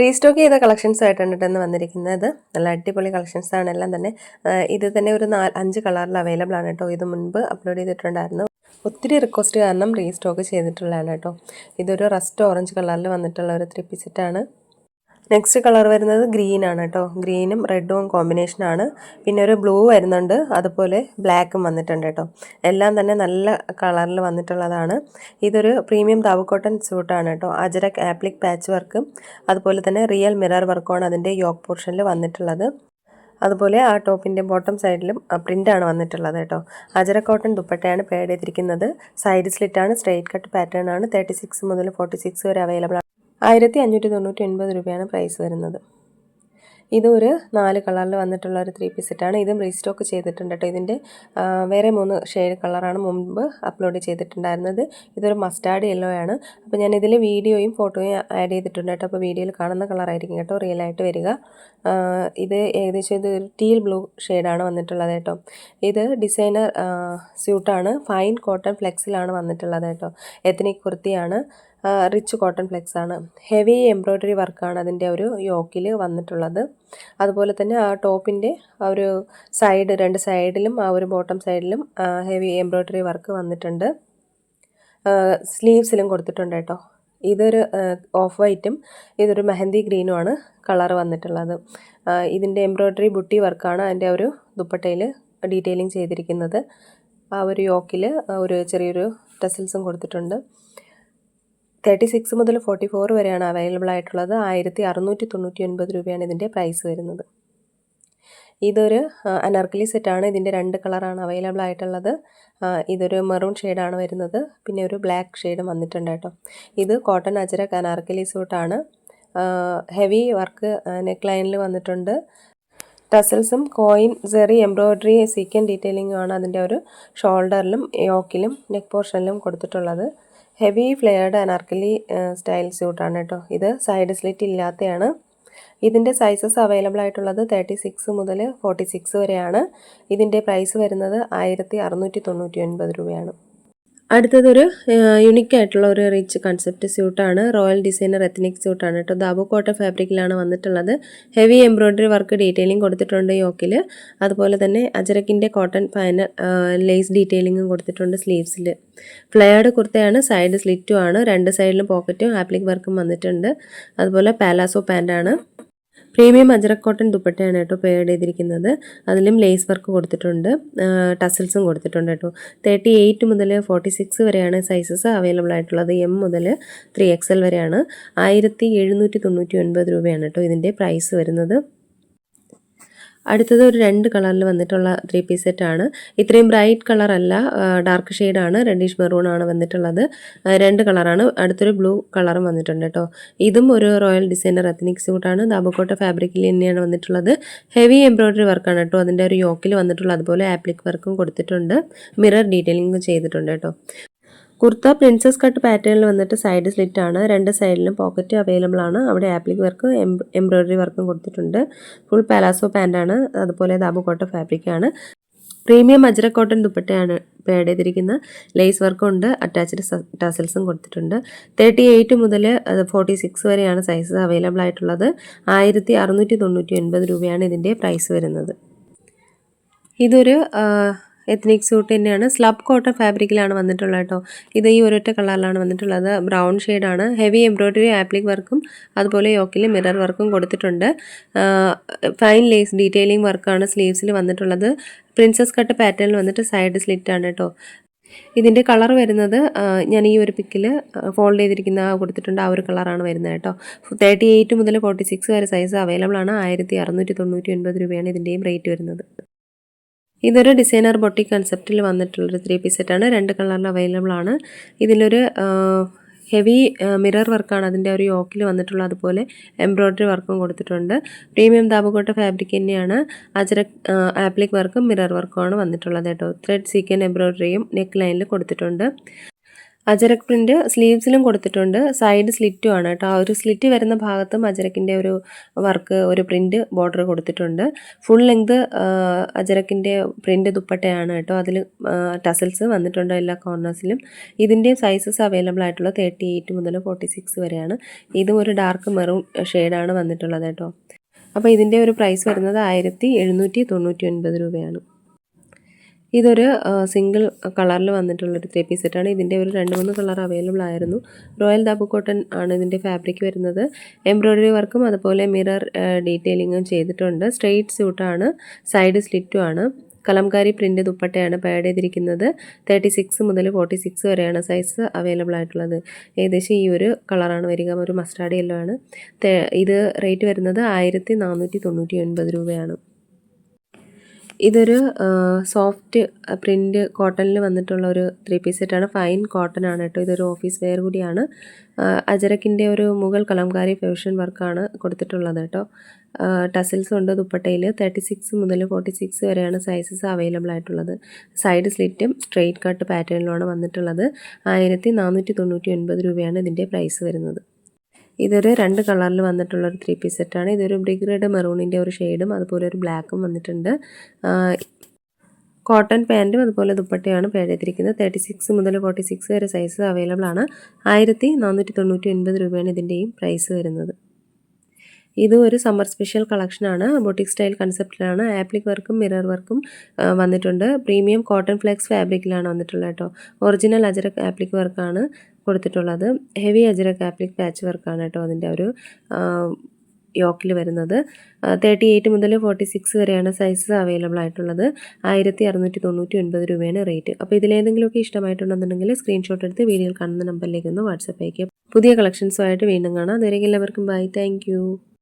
Restock ചെയ്ത collections ആയിട്ടാണ് ഇന്ന് വന്നിരിക്കുന്നത്. നല്ല അടിപൊളി കളക്ഷൻസ് ആണ് എല്ലാം തന്നെ. ഇത് തന്നെ ഒരു 5 കളറിൽ അവൈലബിൾ ആണ് കേട്ടോ. ഇത് മുൻപ് അപ്ലോഡ് ചെയ്തിട്ടുണ്ടായിരുന്നു. ഒത്തിരി റിക്വസ്റ്റ് കാരണം റീസ്റ്റോക്ക് ചെയ്തിട്ടുള്ളതാണ് കേട്ടോ. ഇതൊരു റസ്റ്റ് ഓറഞ്ച് കളറിൽ വന്നിട്ടുള്ള ഒരു 3 പീസ് സെറ്റാണ്. നെക്സ്റ്റ് കളർ വരുന്നത് ഗ്രീൻ ആണ് കേട്ടോ. ഗ്രീനും റെഡും കോമ്പിനേഷൻ ആണ്. പിന്നെ ഒരു ബ്ലൂ വരുന്നുണ്ട്, അതുപോലെ ബ്ലാക്കും വന്നിട്ടുണ്ട് കേട്ടോ. എല്ലാം തന്നെ നല്ല കളറിൽ വന്നിട്ടുള്ളതാണ്. ഇതൊരു പ്രീമിയം ദാബു കോട്ടൺ സ്യൂട്ടാണ് കേട്ടോ. അജരക് ആപ്ലിക് പാച്ച് വർക്കും അതുപോലെ തന്നെ റിയൽ മിറർ വർക്കുമാണ് അതിൻ്റെ യോക്ക് പോർഷനിൽ വന്നിട്ടുള്ളത്. അതുപോലെ ആ ടോപ്പിൻ്റെ ബോട്ടം സൈഡിലും പ്രിൻ്റാണ് വന്നിട്ടുള്ളത് കേട്ടോ. അജര കോട്ടൺ ദുപ്പട്ടയാണ് പേഡ് ചെയ്തിരിക്കുന്നത്. സൈഡ് സ്ലിറ്റാണ്, സ്ട്രെയിറ്റ് കട്ട് പാറ്റേൺ ആണ്. 36 മുതൽ 46 വരെ അവൈലബിൾ ആണ്. 1599 രൂപയാണ് പ്രൈസ് വരുന്നത്. ഇതും ഒരു 4 കളറിൽ വന്നിട്ടുള്ള ഒരു 3 പീസ് സെറ്റാണ്. ഇതും റീസ്റ്റോക്ക് ചെയ്തിട്ടുണ്ട് കേട്ടോ. ഇതിൻ്റെ വേറെ 3 ഷെയ്ഡ് കളറാണ് മുമ്പ് അപ്ലോഡ് ചെയ്തിട്ടുണ്ടായിരുന്നത്. ഇതൊരു മസ്റ്റാർഡ് യെല്ലോ ആണ്. അപ്പോൾ ഞാൻ ഇതിൽ വീഡിയോയും ഫോട്ടോയും ആഡ് ചെയ്തിട്ടുണ്ട് കേട്ടോ. അപ്പോൾ വീഡിയോയിൽ കാണുന്ന കളറായിരിക്കും കേട്ടോ റിയലായിട്ട് വരിക. ഇത് ഏകദേശം ഇത് ഒരു ടീൽ ബ്ലൂ ഷെയ്ഡാണ് വന്നിട്ടുള്ളത് കേട്ടോ. ഇത് ഡിസൈനർ സ്യൂട്ടാണ്. ഫൈൻ കോട്ടൺ ഫ്ലെക്സിലാണ് വന്നിട്ടുള്ളത് കേട്ടോ. എത്നിക് കുർത്തിയാണ്. റിച്ച് കോട്ടൺ ഫ്ലെക്സ് ആണ്. ഹെവി എംബ്രോയ്ഡറി വർക്കാണ് അതിൻ്റെ ഒരു യോക്കിൽ വന്നിട്ടുള്ളത്. അതുപോലെ തന്നെ ആ ടോപ്പിൻ്റെ ആ ഒരു സൈഡ്, 2 സൈഡിലും ആ ഒരു ബോട്ടം സൈഡിലും ഹെവി എംബ്രോയ്ഡറി വർക്ക് വന്നിട്ടുണ്ട്. സ്ലീവ്സിലും കൊടുത്തിട്ടുണ്ട് കേട്ടോ. ഇതൊരു ഓഫ് വൈറ്റും ഇതൊരു മെഹന്തി ഗ്രീനുമാണ് കളർ വന്നിട്ടുള്ളത്. ഇതിൻ്റെ എംബ്രോയ്ഡറി ബുട്ടി വർക്കാണ് അതിൻ്റെ ഒരു ദുപ്പട്ടയിൽ ഡീറ്റെയിലിംഗ് ചെയ്തിരിക്കുന്നത്. ആ ഒരു യോക്കിൽ ഒരു ചെറിയൊരു ടസൽസും കൊടുത്തിട്ടുണ്ട്. 36 മുതൽ 44 വരെയാണ് അവൈലബിൾ ആയിട്ടുള്ളത്. 1699 രൂപയാണ് ഇതിൻ്റെ പ്രൈസ് വരുന്നത്. ഇതൊരു അനാർക്കലി സെറ്റാണ്. ഇതിൻ്റെ 2 കളറാണ് അവൈലബിൾ ആയിട്ടുള്ളത്. ഇതൊരു മെറൂൺ ഷെയ്ഡാണ് വരുന്നത്. പിന്നെ ഒരു ബ്ലാക്ക് ഷെയ്ഡും വന്നിട്ടുണ്ട് കേട്ടോ. ഇത് കോട്ടൺ അജരക് അനാർക്കലി സൂട്ടാണ്. ഹെവി വർക്ക് നെക്ക് ലൈനിൽ വന്നിട്ടുണ്ട്. ടസൽസും കോയിൻ സെറി എംബ്രോയ്ഡറി സീക്വൻ ഡീറ്റെയിലിംഗും ആണ് അതിൻ്റെ ഒരു ഷോൾഡറിലും യോക്കിലും നെക്ക് പോർഷനിലും കൊടുത്തിട്ടുള്ളത്. ഹെവി ഫ്ലെയർഡ് അനാർക്കലി സ്റ്റൈൽ സ്യൂട്ടാണ് കേട്ടോ. ഇത് സൈഡ് സ്ലിറ്റ് ഇല്ലാത്തതാണ്. ഇതിൻ്റെ സൈസസ് അവൈലബിൾ ആയിട്ടുള്ളത് 36 മുതൽ 46 വരെയാണ്. ഇതിൻ്റെ പ്രൈസ് വരുന്നത് 1699 രൂപയാണ്. അടുത്തതൊരു യുണീക്ക് ആയിട്ടുള്ള ഒരു റിച്ച് കൺസെപ്റ്റ് സ്യൂട്ടാണ്. റോയൽ ഡിസൈനർ എത്നിക് സ്യൂട്ടാണ് കേട്ടോ. ദാബു കോട്ടൺ ഫാബ്രിക്കിലാണ് വന്നിട്ടുള്ളത്. ഹെവി എംബ്രോയ്ഡറി വർക്ക് ഡീറ്റെയിലിംഗ് കൊടുത്തിട്ടുണ്ട് യോക്കിൽ. അതുപോലെ തന്നെ അജരക്കിൻ്റെ കോട്ടൺ ഫൈനൽ ലേസ് ഡീറ്റെയിലിംഗും കൊടുത്തിട്ടുണ്ട് സ്ലീവ്സിൽ. ഫ്ലെയർഡ് കുർത്തയാണ്. സൈഡ് സ്ലിറ്റും ആണ്. 2 സൈഡിലും പോക്കറ്റും ആപ്ലിക് വർക്കും വന്നിട്ടുണ്ട്. അതുപോലെ പാലാസോ പാൻ്റാണ്. പ്രീമിയം അജരക് കോട്ടൺ ദുപ്പട്ടയാണ് കേട്ടോ പേഡ് ചെയ്തിരിക്കുന്നത്. അതിലും ലേസ് വർക്ക് കൊടുത്തിട്ടുണ്ട്, ടസൽസും കൊടുത്തിട്ടുണ്ട് കേട്ടോ. 38 മുതൽ 46 വരെയാണ് സൈസസ് അവൈലബിൾ ആയിട്ടുള്ളത്. M മുതൽ 3XL വരെയാണ്. 1799 രൂപയാണ് കേട്ടോ ഇതിൻ്റെ പ്രൈസ് വരുന്നത്. അടുത്തത് ഒരു 2 കളറിൽ വന്നിട്ടുള്ള 3 പീസ് സെറ്റാണ്. ഇത്രയും ബ്രൈറ്റ് കളർ അല്ല, ഡാർക്ക് ഷെയ്ഡാണ്. റെഡിഷ് മെറൂൺ ആണ് വന്നിട്ടുള്ളത്. 2 കളറാണ്. അടുത്തൊരു ബ്ലൂ കളറും വന്നിട്ടുണ്ട് കേട്ടോ. ഇതും ഒരു റോയൽ ഡിസൈനർ എത്നിക് സ്യൂട്ടാണ്. ദാബു കോട്ടൺ ഫാബ്രിക്കിൽ തന്നെയാണ് വന്നിട്ടുള്ളത്. ഹെവി എംബ്രോയ്ഡറി വർക്കാണ് കേട്ടോ അതിൻ്റെ ഒരു യോക്കിൽ വന്നിട്ടുള്ളത്. അതുപോലെ ആപ്ലിക് വർക്കും കൊടുത്തിട്ടുണ്ട്. മിറർ ഡീറ്റെയിലിംഗ് ചെയ്തിട്ടുണ്ട് കേട്ടോ. കുർത്ത പ്രിൻസസ് കട്ട് പാറ്റേണിൽ വന്നിട്ട് സൈഡ് സ്ലിറ്റ് ആണ്. 2 സൈഡിലും പോക്കറ്റ് അവൈലബിൾ ആണ്. അവിടെ ആപ്ലിക് വർക്ക് എംബ്രോയ്ഡറി വർക്കും കൊടുത്തിട്ടുണ്ട്. ഫുൾ പാലാസോ പാൻ്റാണ്. അതുപോലെ ദാബു കോട്ടൺ ഫാബ്രിക്കാണ്. പ്രീമിയം അജരക് കോട്ടൺ ദുപ്പട്ടയാണ് പേഡ് ചെയ്തിരിക്കുന്ന. ലേസ് വർക്കും ഉണ്ട്. അറ്റാച്ച്ഡ് ടസൽസും കൊടുത്തിട്ടുണ്ട്. 38 മുതൽ 46 വരെയാണ് സൈസസ് അവൈലബിൾ ആയിട്ടുള്ളത്. 1699 രൂപയാണ് ഇതിൻ്റെ പ്രൈസ് വരുന്നത്. ഇതൊരു എത്നിക് സ്യൂട്ട് തന്നെയാണ്. സ്ലബ് കോട്ടൺ ഫാബ്രിക്കിലാണ് വന്നിട്ടുള്ളത് കേട്ടോ. ഇത് ഈ ഒരൊറ്റ കളറിലാണ് വന്നിട്ടുള്ളത്. ബ്രൗൺ ഷെയ്ഡാണ്. ഹെവി എംബ്രോയ്ഡറി ആപ്ലിക് വർക്കും അതുപോലെ യോക്കിൽ മിറർ വർക്കും കൊടുത്തിട്ടുണ്ട്. ഫൈൻ ലേസ് ഡീറ്റെയിലിംഗ് വർക്കാണ് സ്ലീവ്സിൽ വന്നിട്ടുള്ളത്. പ്രിൻസസ് കട്ട് പാറ്റേണിൽ വന്നിട്ട് സൈഡ് സ്ലിറ്റ് ആണ് കേട്ടോ. ഇതിൻ്റെ കളർ വരുന്നത് ഞാൻ ഈ ഒരു പിക്കിൽ ഫോൾഡ് ചെയ്തിരിക്കുന്ന കൊടുത്തിട്ടുണ്ട്. ആ ഒരു കളറാണ് വരുന്നത് കേട്ടോ. 38 മുതൽ 46 വരെ സൈസ് അവൈലബിൾ ആണ്. 1699 രൂപയാണ് ഇതിൻ്റെയും റേറ്റ് വരുന്നത്. ഇതൊരു ഡിസൈനർ ബൊട്ടിക് കൺസെപ്റ്റിൽ വന്നിട്ടുള്ളൊരു 3 പീസ് സെറ്റാണ്. 2 കളറിൽ അവൈലബിൾ ആണ്. ഇതിലൊരു ഹെവി മിറർ വർക്കാണ് അതിൻ്റെ ഒരു യോക്കിൽ വന്നിട്ടുള്ളത്. അതുപോലെ എംബ്രോയ്ഡറി വർക്കും കൊടുത്തിട്ടുണ്ട്. പ്രീമിയം ദാബു കോട്ടൺ ഫാബ്രിക് തന്നെയാണ്. അജരക് ആപ്ലിക് വർക്കും മിറർ വർക്കുമാണ് വന്നിട്ടുള്ളത് കേട്ടോ. ത്രെഡ് സീക്വൻ എംബ്രോയ്ഡറിയും നെക്ക് ലൈനിൽ കൊടുത്തിട്ടുണ്ട്. അജരക് പ്രിൻ്റ് സ്ലീവ്സിലും കൊടുത്തിട്ടുണ്ട്. സൈഡ് സ്ലിറ്റും ആണ് കേട്ടോ. ആ ഒരു സ്ലിറ്റ് വരുന്ന ഭാഗത്തും അജരക്കിൻ്റെ ഒരു വർക്ക്, ഒരു പ്രിൻ്റ് ബോർഡർ കൊടുത്തിട്ടുണ്ട്. ഫുൾ ലെങ്ത് അജരക്കിൻ്റെ പ്രിൻ്റ് ദുപ്പട്ടയാണ് കേട്ടോ. അതിൽ ടസൽസ് വന്നിട്ടുണ്ട് എല്ലാ കോർണേഴ്സിലും. ഇതിൻ്റെ സൈസസ് അവൈലബിൾ ആയിട്ടുള്ള 38 മുതൽ 46 വരെയാണ്. ഇതും ഒരു ഡാർക്ക് മെറൂൺ ഷെയ്ഡാണ് വന്നിട്ടുള്ളത് കേട്ടോ. അപ്പോൾ ഇതിൻ്റെ ഒരു പ്രൈസ് വരുന്നത് 1799 രൂപയാണ്. ഇതൊരു സിംഗിൾ കളറിൽ വന്നിട്ടുള്ളൊരു 3 പീസ് സെറ്റാണ്. ഇതിൻ്റെ ഒരു 2-3 കളർ അവൈലബിൾ ആയിരുന്നു. റോയൽ ദാബു കോട്ടൺ ആണ് ഇതിൻ്റെ ഫാബ്രിക് വരുന്നത്. എംബ്രോയ്ഡറി വർക്കും അതുപോലെ മിറർ ഡീറ്റെയിലിങ്ങും ചെയ്തിട്ടുണ്ട്. സ്ട്രെയിറ്റ് സ്യൂട്ടാണ്, സൈഡ് സ്ലിറ്റും ആണ്. കലംകാരി പ്രിൻ്റ് ദുപ്പട്ടയാണ് പാഡ് ചെയ്തിരിക്കുന്നത്. 36 മുതൽ 46 വരെയാണ് സൈസ് അവൈലബിൾ ആയിട്ടുള്ളത്. ഏകദേശം ഈ ഒരു കളറാണ് വരിക, ഒരു മസ്റ്റാർഡ് യെല്ലോ ആണ്. ഇത് റേറ്റ് വരുന്നത് 1499 രൂപയാണ്. ഇതൊരു സോഫ്റ്റ് പ്രിൻ്റ് കോട്ടണിൽ വന്നിട്ടുള്ള ഒരു 3 പീസ് സെറ്റാണ്. ഫൈൻ കോട്ടൺ ആണ് കേട്ടോ. ഇതൊരു ഓഫീസ് വെയർ കൂടിയാണ്. അജരക്കിൻ്റെ ഒരു മുഗൾ കലംകാരി ഫ്യൂഷൻ വർക്കാണ് കൊടുത്തിട്ടുള്ളത് കേട്ടോ. ടസൽസ് ഉണ്ട് ദുപ്പട്ടയിൽ. 36 മുതൽ 46 വരെയാണ് സൈസസ് അവൈലബിൾ ആയിട്ടുള്ളത്. സൈഡ് സ്ലിറ്റും സ്ട്രെയിറ്റ് കട്ട് പാറ്റേണിലുമാണ് വന്നിട്ടുള്ളത്. 1499 രൂപയാണ് ഇതിൻ്റെ പ്രൈസ് വരുന്നത്. ഇതൊരു 2 കളറിൽ വന്നിട്ടുള്ളൊരു 3 പീസ് സെറ്റാണ്. ഇതൊരു ബ്രിക്ക് റെഡ് മെറൂണിൻ്റെ ഒരു ഷെയ്ഡും അതുപോലെ ഒരു ബ്ലാക്കും വന്നിട്ടുണ്ട്. കോട്ടൺ പാൻറ്റും അതുപോലെ ദുപ്പട്ടയാണ് പാഡ് ചെയ്തിരിക്കുന്നത്. 36 മുതൽ 46 വരെ സൈസ് അവൈലബിൾ ആണ്. 1499 രൂപയാണ് ഇതിൻ്റെയും പ്രൈസ് വരുന്നത്. ഇത് ഒരു സമ്മർ സ്പെഷ്യൽ കളക്ഷനാണ്. ബൊട്ടിക് സ്റ്റൈൽ കൺസെപ്റ്റിലാണ്. ആപ്ലിക് വർക്കും മിറർ വർക്കും വന്നിട്ടുണ്ട്. പ്രീമിയം കോട്ടൺ ഫ്ലെക്സ് ഫാബ്രിക്കിലാണ് വന്നിട്ടുള്ളത് കേട്ടോ. ഒറിജിനൽ അജരക് ആപ്ലിക് വർക്കാണ് കൊടുത്തിട്ടുള്ളത്. ഹെവി അജരക് ആപ്ലിക് പാച്ച് വർക്കാണ് കേട്ടോ അതിൻ്റെ ഒരു യോക്കിൽ വരുന്നത്. 38 മുതൽ 46 വരെയാണ് സൈസ് അവൈലബിൾ ആയിട്ടുള്ളത്. 1699 രൂപയാണ് റേറ്റ്. അപ്പോൾ ഇതിലേതെങ്കിലുമൊക്കെ ഇഷ്ടമായിട്ടുണ്ടെന്നുണ്ടെങ്കിൽ സ്ക്രീൻഷോട്ട് എടുത്ത് വീഡിയോയിൽ കാണുന്ന നമ്പറിലേക്ക് ഒന്ന് വാട്സപ്പ് അയക്കുക. പുതിയ കളക്ഷൻസുമായിട്ട് വീണ്ടും കാണാം. അതുവരെ എല്ലാവർക്കും ബൈ. Thank you.